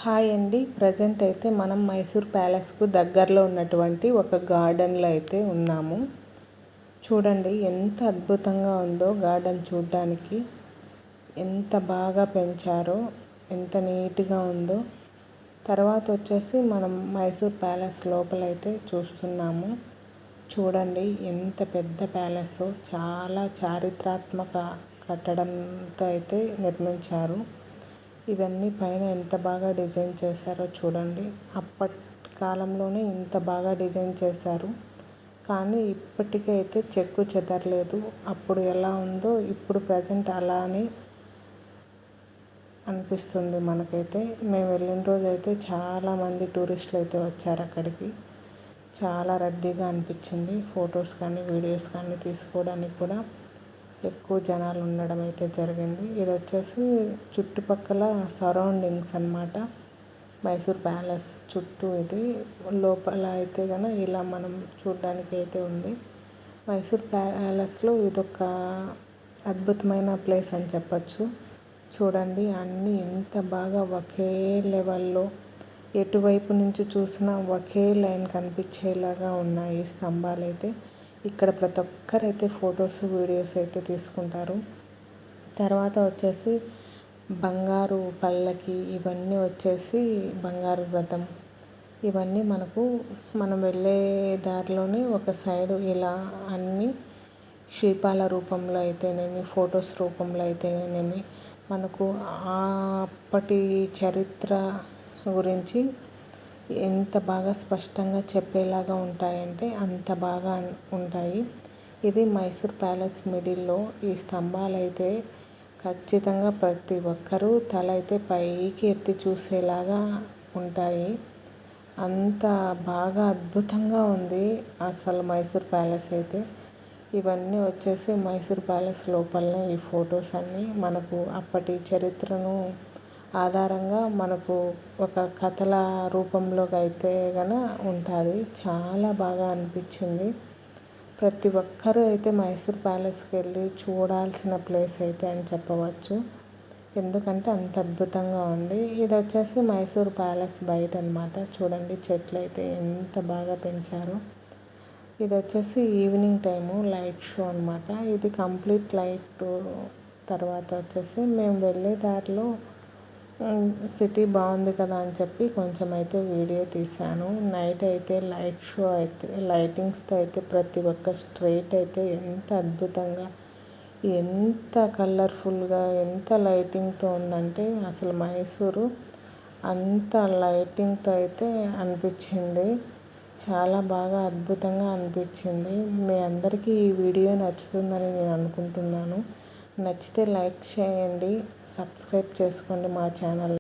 Hi అండి. Present అయితే మనం మైసూర్ ప్యాలెస్కు దగ్గరలో ఉన్నటువంటి ఒక గార్డెన్లో అయితే ఉన్నాము. చూడండి ఎంత అద్భుతంగా ఉందో గార్డెన్. చూడడానికి ఎంత బాగా పెంచారో, ఎంత నీట్గా ఉందో. తర్వాత వచ్చేసి మనం మైసూర్ ప్యాలెస్ లోపలైతే చూస్తున్నాము. చూడండి ఎంత పెద్ద ప్యాలెస్, చాలా చారిత్రాత్మక కట్టడంతో అయితే నిర్మించారు. ఇవన్నీ పైన ఎంత బాగా డిజైన్ చేశారో చూడండి. అప్పటి కాలంలోనే ఇంత బాగా డిజైన్ చేశారు, కానీ ఇప్పటికైతే చెక్కు చెదరలేదు. అప్పుడు ఎలా ఉందో ఇప్పుడు ప్రజెంట్ అలానే అనిపిస్తుంది మనకైతే. మేము వెళ్ళిన రోజు అయితే చాలామంది టూరిస్టులు అయితే వచ్చారు అక్కడికి. చాలా రద్దీగా అనిపించింది. ఫొటోస్ కానీ వీడియోస్ కానీ తీసుకోవడానికి కూడా ఎక్కువ జనాలు ఉండడం అయితే జరిగింది. ఇది వచ్చేసి చుట్టుపక్కల సరౌండింగ్స్ అన్నమాట. మైసూర్ ప్యాలెస్ చుట్టూ ఇది. లోపల అయితే కనుక ఇలా మనం చూడడానికి అయితే ఉంది. మైసూర్ ప్యాలెస్లో ఇదొక అద్భుతమైన ప్లేస్ అని చెప్పచ్చు. చూడండి అన్నీ ఎంత బాగా ఒకే లెవెల్లో, ఎటువైపు నుంచి చూసినా ఒకే లైన్ కనిపించేలాగా ఉన్నాయి స్తంభాలు అయితే. ఇక్కడ ప్రతి ఒక్కరైతే ఫొటోస్ వీడియోస్ అయితే తీసుకుంటారు. తర్వాత వచ్చేసి బంగారు పల్లకి, ఇవన్నీ వచ్చేసి బంగారు రథం, ఇవన్నీ మనం వెళ్ళే దారిలోనే ఒక సైడు ఇలా అన్నీ శిల్పాల రూపంలో అయితేనేమి, ఫొటోస్ రూపంలో అయితేనేమి మనకు అప్పటి చరిత్ర గురించి ఎంత బాగా స్పష్టంగా చెప్పేలాగా ఉంటాయంటే అంత బాగా ఉంటాయి. ఇది మైసూర్ ప్యాలెస్ మిడిల్లో. ఈ స్తంభాలు అయితే ఖచ్చితంగా ప్రతి ఒక్కరూ తల అయితే పైకి ఎత్తి చూసేలాగా ఉంటాయి. అంత బాగా అద్భుతంగా ఉంది అసలు మైసూర్ ప్యాలెస్ అయితే. ఇవన్నీ వచ్చేసి మైసూర్ ప్యాలెస్ లోపలనే ఈ ఫొటోస్ అన్నీ మనకు అప్పటి చరిత్రను ఆధారంగా మనకు ఒక కథల రూపంలోకి అయితే ఉంటుంది. చాలా బాగా అనిపించింది. ప్రతి ఒక్కరూ అయితే మైసూర్ ప్యాలెస్కి వెళ్ళి చూడాల్సిన ప్లేస్ అయితే అని చెప్పవచ్చు. ఎందుకంటే అంత అద్భుతంగా ఉంది. ఇది వచ్చేసి మైసూర్ ప్యాలెస్ బయట అన్నమాట. చూడండి చెట్లు అయితే ఎంత బాగా పెంచారో. ఇది వచ్చేసి ఈవినింగ్ టైము లైట్ షో అన్నమాట. ఇది కంప్లీట్ లైట్. తర్వాత వచ్చేసి మేము వెళ్ళే దారిలో సిటీ బాగుంది కదా అని చెప్పి కొంచెం అయితే వీడియో తీశాను. నైట్ అయితే లైట్ షో అయితే లైటింగ్స్తో అయితే ప్రతి ఒక్క స్ట్రీట్ అయితే ఎంత అద్భుతంగా, ఎంత కలర్ఫుల్గా, ఎంత లైటింగ్తో ఉందంటే అసలు మైసూరు అంత లైటింగ్తో అయితే అనిపించింది. చాలా బాగా అద్భుతంగా అనిపించింది. మీ అందరికీ ఈ వీడియో నచ్చుతుందని నేను అనుకుంటున్నాను. నచ్చితే లైక్ చేయండి, సబ్స్క్రైబ్ చేసుకోండి మా ఛానల్.